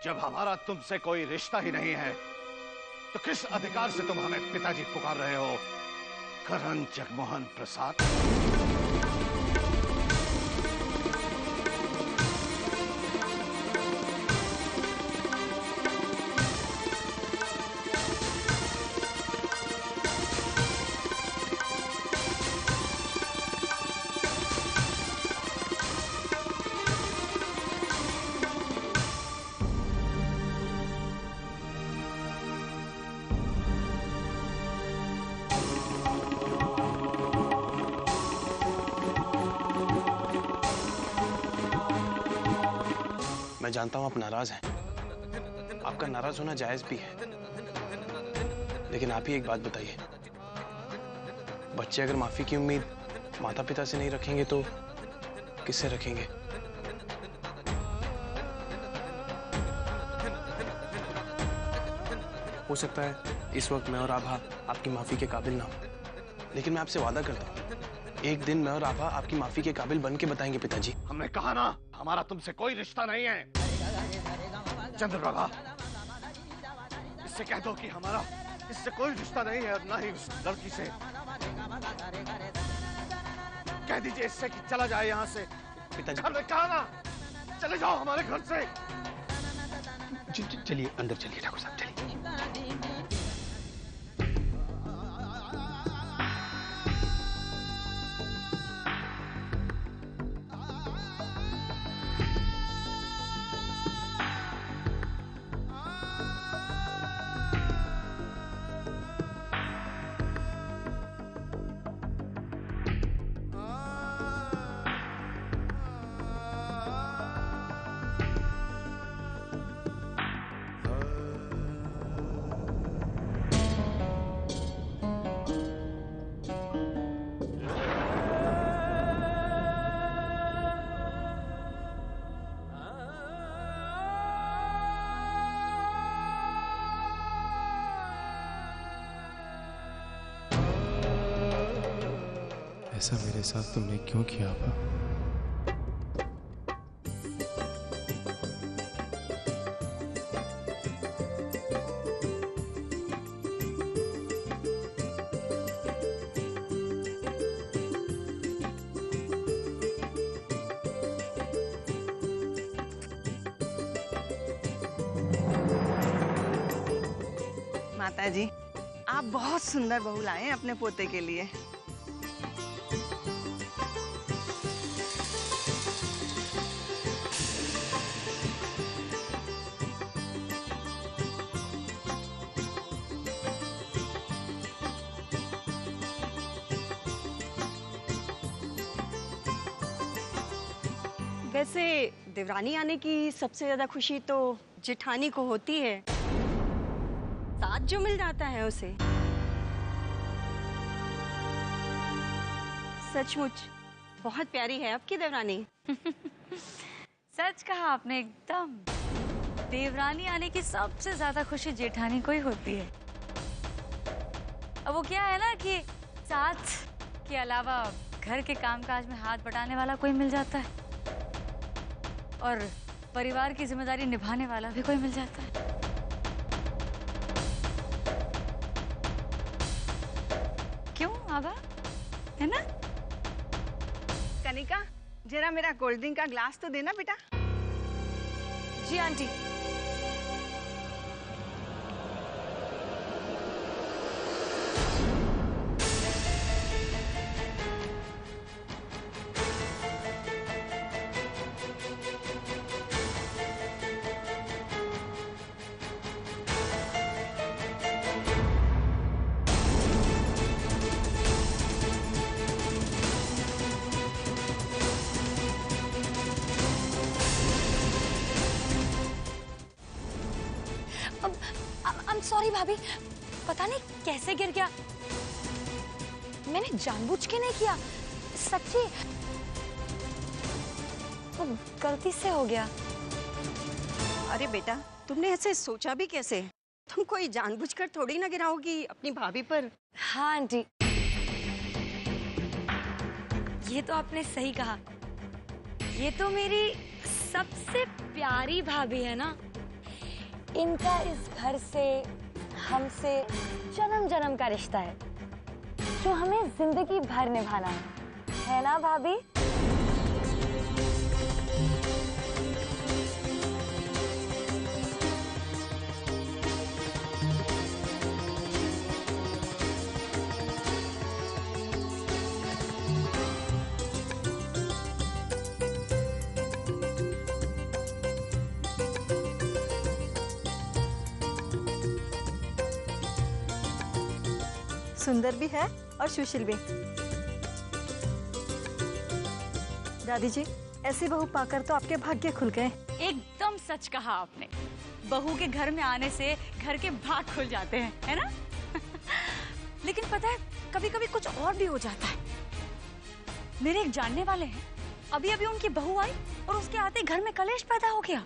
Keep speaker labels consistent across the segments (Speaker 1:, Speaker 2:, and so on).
Speaker 1: जब हमारा तुमसे कोई रिश्ता ही नहीं है तो किस अधिकार से तुम हमें पिताजी पुकार रहे हो? करण जगमोहन प्रसाद।
Speaker 2: मैं जानता हूं आप नाराज हैं। आपका नाराज होना जायज भी है, लेकिन आप ही एक बात बताइए, बच्चे अगर माफी की उम्मीद माता पिता से नहीं रखेंगे तो किससे रखेंगे? हो सकता है इस वक्त मैं और आभा आपकी माफी के काबिल ना हो, लेकिन मैं आपसे वादा करता हूं एक दिन मैं और आभा आपकी माफी के काबिल बन के बताएंगे पिताजी।
Speaker 1: हमने कहा ना, हमारा तुमसे कोई रिश्ता नहीं है। चंद्रप्रभा, इससे कह दो कि हमारा इससे कोई रिश्ता नहीं है, और ना ही उस लड़की से। कह दीजिए इससे कि चला जाए यहाँ से।
Speaker 2: पिताजी
Speaker 1: हमने कहा ना, चले जाओ हमारे घर से।
Speaker 2: चलिए अंदर चलिए ठाकुर साहब, चलिए।
Speaker 3: ऐसा मेरे साथ तुमने क्यों किया आभा?
Speaker 4: माताजी, आप बहुत सुंदर बहू लाए हैं अपने पोते के लिए। वैसे देवरानी आने की सबसे ज्यादा खुशी तो जेठानी को होती है, साथ जो मिल जाता है उसे। सचमुच बहुत प्यारी है आपकी देवरानी।
Speaker 5: सच कहा आपने एकदम। देवरानी आने की सबसे ज्यादा खुशी जेठानी को ही होती है। अब वो क्या है ना कि साथ के अलावा घर के कामकाज में हाथ बटाने वाला कोई मिल जाता है, और परिवार की जिम्मेदारी निभाने वाला भी कोई मिल जाता है। क्यों आभा, है ना?
Speaker 4: कनिका, जरा मेरा कोल्ड ड्रिंक का ग्लास तो देना बेटा।
Speaker 5: जी आंटी।
Speaker 6: सॉरी भाभी, पता नहीं कैसे गिर गया। मैंने जानबूझ के नहीं किया, सच्ची वो गलती से हो गया।
Speaker 4: अरे बेटा, तुमने ऐसे सोचा भी कैसे? तुम कोई जानबूझकर थोड़ी ना गिराओगी अपनी भाभी पर।
Speaker 6: हाँ आंटी, ये तो आपने सही कहा। ये तो मेरी सबसे प्यारी भाभी है ना। इनका इस घर से, हमसे जन्म जन्म का रिश्ता है जो हमें जिंदगी भर निभाना है ना भाभी?
Speaker 7: सुंदर भी है और सुशील भी। दादी जी, ऐसी बहू पाकर तो आपके भाग्य खुल गए।
Speaker 5: एकदम सच कहा आपने। बहू के घर में आने से घर के भाग खुल जाते हैं, है ना? लेकिन पता है, कभी कभी कुछ और भी हो जाता है। मेरे एक जानने वाले हैं, अभी अभी उनकी बहू आई और उसके आते घर में कलेश पैदा हो गया।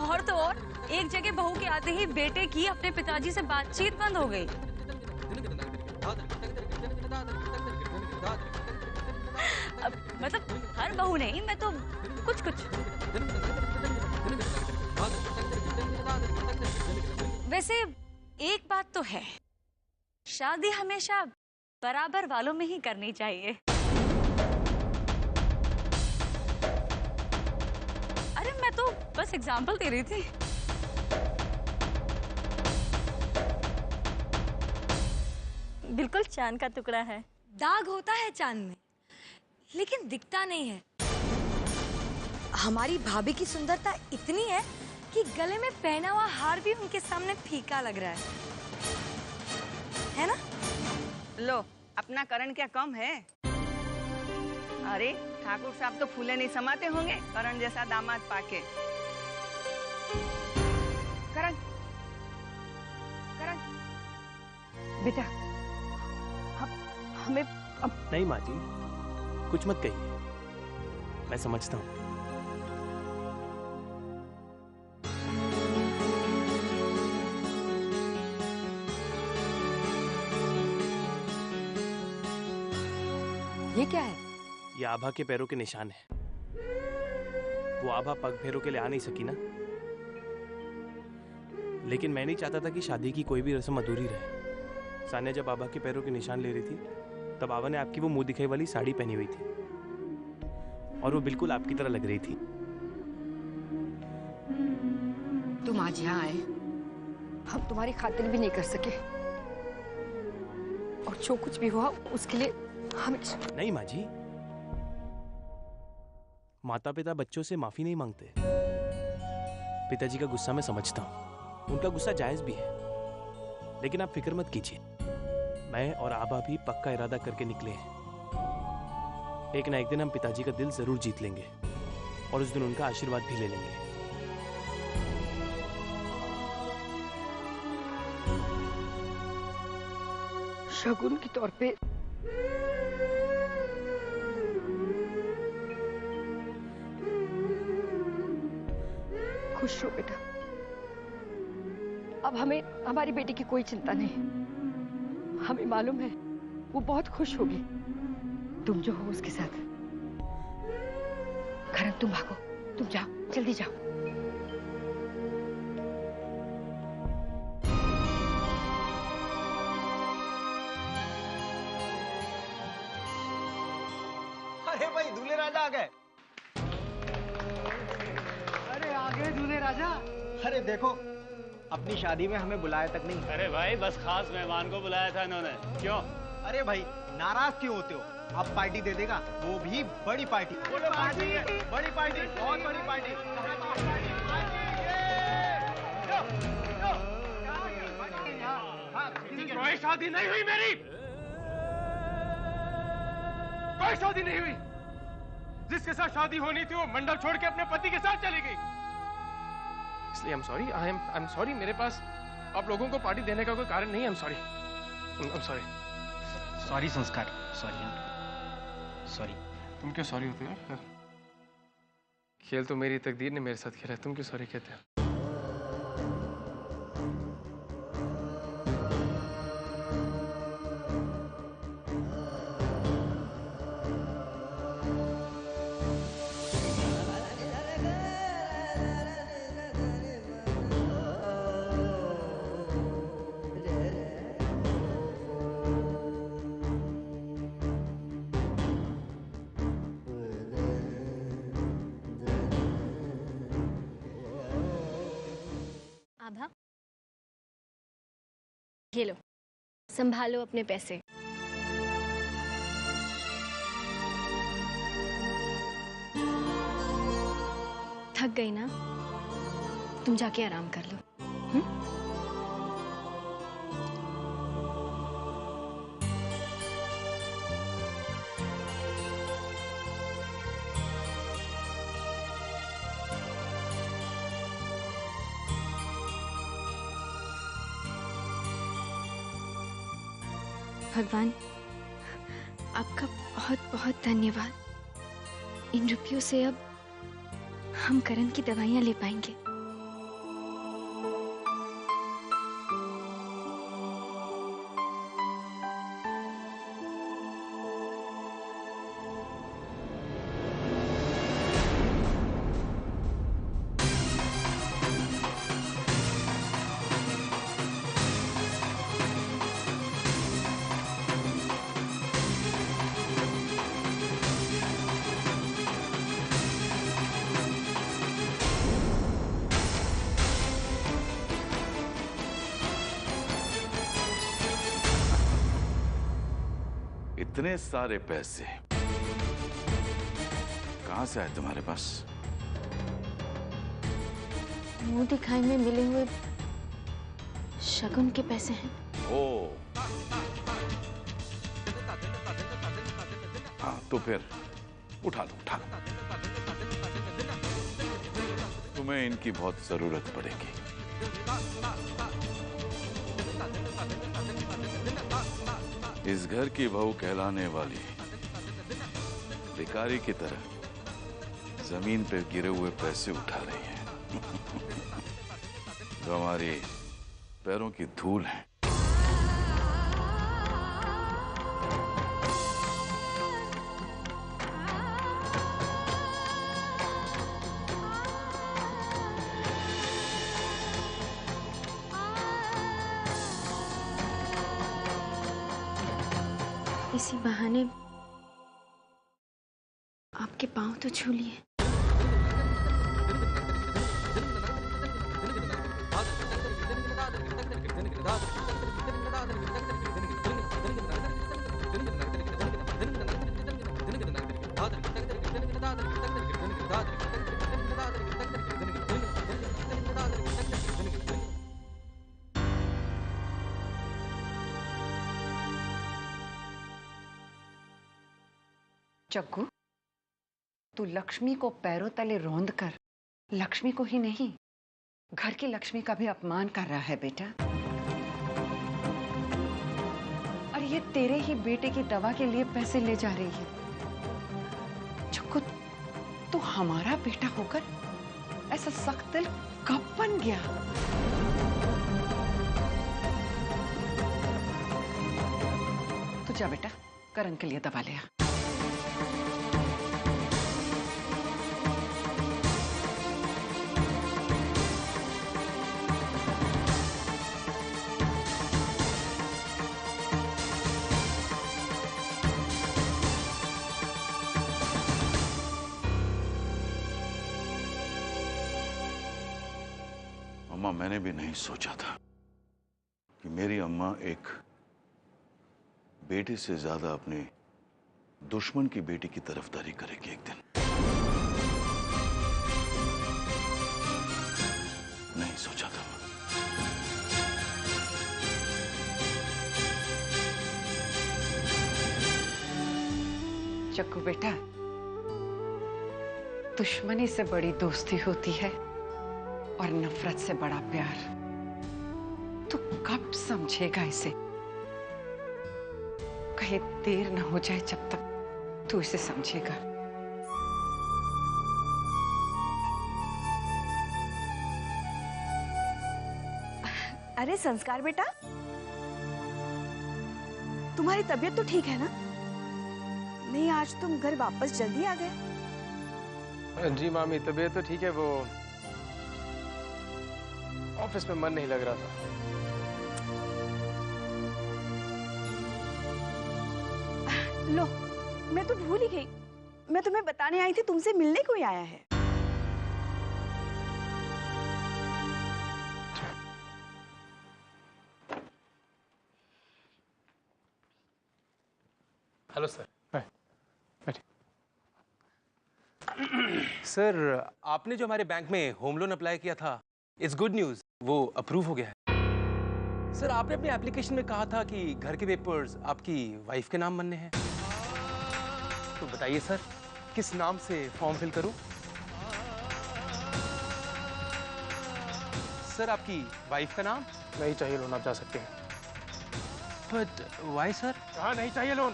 Speaker 5: और तो और, एक जगह बहू के आते ही बेटे की अपने पिताजी से बातचीत बंद हो गई। अब मतलब हर बहू नहीं, मैं तो कुछ कुछ। वैसे एक बात तो है, शादी हमेशा बराबर वालों में ही करनी चाहिए। अरे मैं तो बस एग्जाम्पल दे रही थी।
Speaker 7: बिल्कुल चांद का टुकड़ा है।
Speaker 6: दाग होता है चांद में, लेकिन दिखता नहीं है। हमारी भाभी की सुंदरता इतनी है कि गले में पहना हुआ हार भी उनके सामने फीका लग रहा है ना?
Speaker 4: लो, अपना करण क्या कम है? अरे ठाकुर साहब तो फूले नहीं समाते होंगे करण जैसा दामाद पाके। करण, करण बेटा, हमें अब
Speaker 2: नहीं माँ जी, कुछ मत कहिए, मैं समझता हूँ।
Speaker 6: ये क्या है?
Speaker 2: ये आभा के पैरों के निशान है। वो आभा पग फेरों के लिए आ नहीं सकी ना, लेकिन मैं नहीं चाहता था कि शादी की कोई भी रस्म अधूरी रहे। सान्या जब आभा के पैरों के निशान ले रही थी, तब आभा ने आपकी वो मुंह दिखाई वाली साड़ी पहनी हुई थी और वो बिल्कुल आपकी तरह लग रही थी।
Speaker 6: तुम आज यहाँ आए, हम तुम्हारी खातिर भी नहीं कर सके, और जो कुछ भी हुआ उसके लिए हमें।
Speaker 2: नहीं माँ जी, माता पिता बच्चों से माफी नहीं मांगते। पिताजी का गुस्सा मैं समझता हूँ, उनका गुस्सा जायज भी है, लेकिन आप फिक्र मत कीजिए, मैं और आभा भी पक्का इरादा करके निकले हैं। एक ना एक दिन हम पिताजी का दिल जरूर जीत लेंगे और उस दिन उनका आशीर्वाद भी ले लेंगे।
Speaker 6: शगुन के तौर पे खुश हो बेटा। अब हमें हमारी बेटी की कोई चिंता नहीं। हमें मालूम है वो बहुत खुश होगी, तुम जो हो उसके साथ। करण, तुम भागो, तुम जाओ, जल्दी जाओ।
Speaker 8: अरे भाई, दूल्हे राजा आ गए।
Speaker 1: अरे आगे दूल्हे राजा।
Speaker 8: अरे देखो, अपनी शादी में हमें बुलाया तक नहीं।
Speaker 1: अरे भाई, बस खास मेहमान को बुलाया था इन्होंने। क्यों?
Speaker 8: अरे भाई, नाराज क्यों होते हो? अब पार्टी दे देगा, वो भी बड़ी पार्टी। बड़ी पार्टी, बहुत बड़ी पार्टी।
Speaker 1: कोई शादी नहीं हुई मेरी, कोई शादी नहीं हुई। जिसके साथ शादी होनी थी वो मंडल छोड़ के अपने पति के साथ चली गई।
Speaker 3: इसलिए आई एम सॉरी, मेरे पास आप लोगों को पार्टी देने का कोई कारण नहीं है। I am sorry.
Speaker 8: सॉरी संस्कार, सॉरी।
Speaker 3: तुम क्यों सॉरी होते हो? खेल तो मेरी तकदीर ने मेरे साथ खेला है, तुम क्यों सॉरी कहते हो?
Speaker 6: ये लो, संभालो अपने पैसे। थक गई ना? तुम जाके आराम कर लो। भगवान, आपका बहुत बहुत धन्यवाद। इन रुपयों से अब हम करण की दवाइयाँ ले पाएंगे।
Speaker 9: इतने सारे पैसे कहां से आए तुम्हारे पास?
Speaker 6: मुंह दिखाई में मिले हुए शगुन के पैसे हैं।
Speaker 9: ओ, हाँ तो फिर उठा लो, उठा लो। तुम्हें इनकी बहुत जरूरत पड़ेगी। इस घर की बहू कहलाने वाली भिखारी की तरह जमीन पर गिरे हुए पैसे उठा रही है जो हमारे पैरों की धूल है।
Speaker 6: इसी बहाने आपके पांव तो छू लिए।
Speaker 10: चक्कू, तू लक्ष्मी को पैरों तले रौंद कर लक्ष्मी को ही नहीं, घर की लक्ष्मी का भी अपमान कर रहा है बेटा। और ये तेरे ही बेटे की दवा के लिए पैसे ले जा रही है। चक्कू, तू हमारा बेटा होकर ऐसा सख्त दिल कब बन गया? तू जा बेटा, करण के लिए दवा ले आ।
Speaker 9: अम्मा, मैंने भी नहीं सोचा था कि मेरी अम्मा एक बेटे से ज्यादा अपने दुश्मन की बेटी की तरफदारी करेगी एक दिन। नहीं सोचा था।
Speaker 10: चक्कू बेटा, दुश्मनी से बड़ी दोस्ती होती है और नफरत से बड़ा प्यार। तू कब समझेगा इसे? कहीं देर न हो जाए जब तक तू इसे समझेगा।
Speaker 4: अरे संस्कार बेटा, तुम्हारी तबीयत तो ठीक है ना? नहीं, आज तुम घर वापस जल्दी आ गए।
Speaker 3: जी मामी, तबीयत तो ठीक है, वो ऑफिस में मन नहीं लग रहा था।
Speaker 4: लो, मैं तो भूल ही गई, मैं तुम्हें बताने आई थी तुमसे मिलने कोई आया है।
Speaker 2: Hello sir. सर, आपने जो हमारे बैंक में होम लोन अप्लाई किया था, इट्स गुड न्यूज़, वो अप्रूव हो गया है। सर, आपने अपने एप्लीकेशन में कहा था कि घर के पेपर्स आपकी वाइफ के नाम बनने हैं। तो बताइए सर, किस नाम से फॉर्म फिल करूं? सर, आपकी वाइफ का नाम?
Speaker 3: नहीं चाहिए लोन, आप जा सकते हैं।
Speaker 2: But why sir?
Speaker 3: कहा नहीं चाहिए लोन।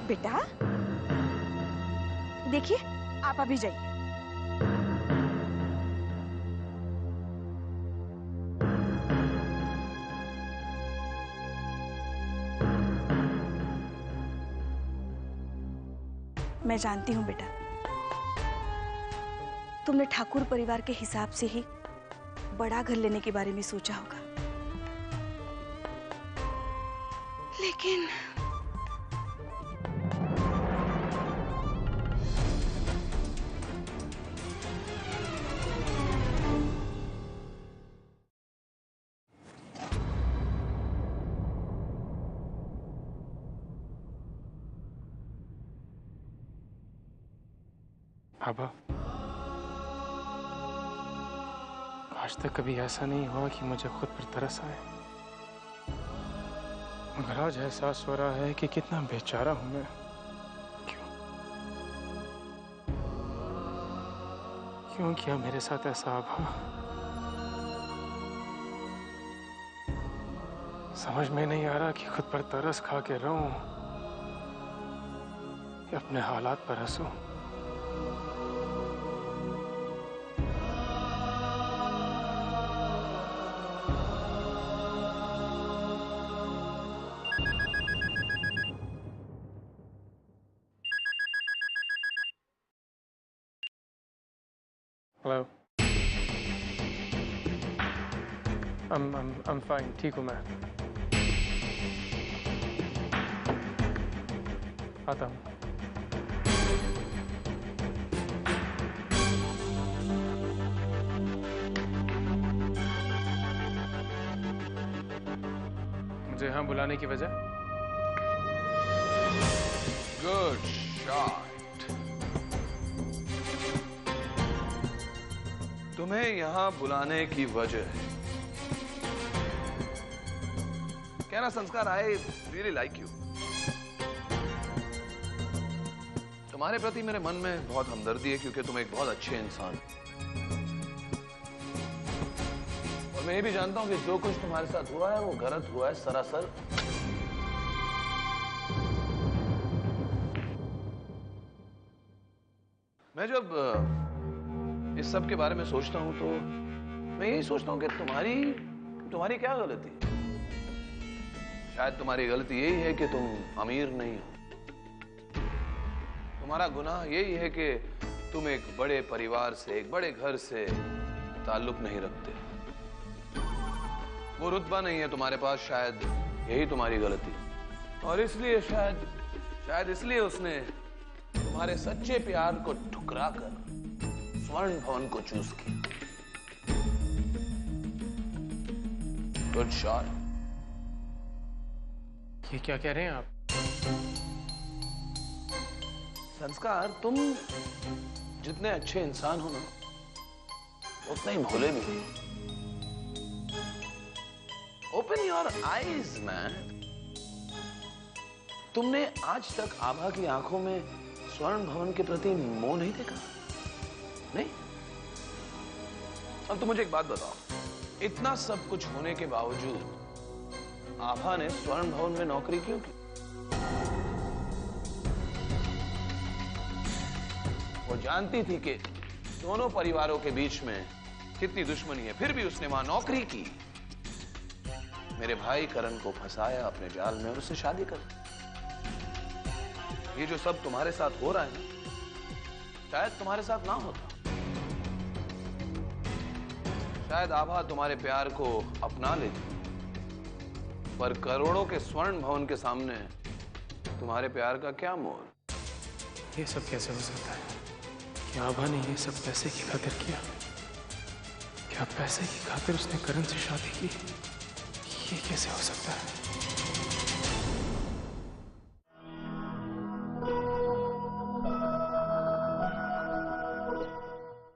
Speaker 11: बेटा देखिए, आप अभी जाइए। मैं जानती हूँ बेटा, तुमने ठाकुर परिवार के हिसाब से ही बड़ा घर लेने के बारे में सोचा होगा, लेकिन
Speaker 3: आभा, आज तक कभी ऐसा नहीं हुआ कि मुझे खुद पर तरस आए, मगर आज एहसास हो रहा है कि कितना बेचारा हूं मैं। क्यों किया मेरे साथ ऐसा आभा? समझ में नहीं आ रहा कि खुद पर तरस खा के रहूं या अपने हालात पर हंसूं। Hello. I'm fine. ठीक हूँ मैं। आता हूँ। मुझे यहाँ बुलाने की वजह?
Speaker 9: Good shot. तुम्हें यहां बुलाने की वजह है, कहना संस्कार, आई रियली लाइक यू। तुम्हारे प्रति मेरे मन में बहुत हमदर्दी है क्योंकि तुम एक बहुत अच्छे इंसान हो। और मैं ये भी जानता हूं कि जो कुछ तुम्हारे साथ हुआ है वो गलत हुआ है सरासर। मैं जब इस सब के बारे में सोचता हूं तो मैं यही सोचता हूं कि तुम्हारी क्या गलती है? शायद तुम्हारी गलती यही है कि तुम अमीर नहीं हो। तुम्हारा गुनाह यही है कि तुम एक बड़े परिवार से, एक बड़े घर से ताल्लुक नहीं रखते। वो रुतबा नहीं है तुम्हारे पास, शायद यही तुम्हारी गलती। और इसलिए शायद इसलिए उसने तुम्हारे सच्चे प्यार को ठुकरा कर स्वर्ण भवन को चूज किया। Good shot.
Speaker 3: ये क्या कह रहे हैं आप?
Speaker 9: संस्कार, तुम जितने अच्छे इंसान हो ना, उतने ही भोले भी। Open your eyes man. तुमने आज तक आभा की आंखों में स्वर्ण भवन के प्रति मोह नहीं देखा? नहीं? अब तुम मुझे एक बात बताओ, इतना सब कुछ होने के बावजूद आभा ने स्वर्ण भवन में नौकरी क्यों की? वो जानती थी कि दोनों परिवारों के बीच में कितनी दुश्मनी है, फिर भी उसने वहां नौकरी की। मेरे भाई करण को फंसाया अपने जाल में और उससे शादी कर। ये जो सब तुम्हारे साथ हो रहा है ना, शायद तुम्हारे साथ ना होता। शायद आभा तुम्हारे प्यार को अपना लेती, पर करोड़ों के स्वर्ण भवन के सामने तुम्हारे प्यार का क्या मोल?
Speaker 3: ये सब कैसे हो सकता है कि आभा ने ये सब पैसे की खातिर किया? क्या क्या पैसे की खातिर उसने करण से शादी की? ये कैसे हो सकता है?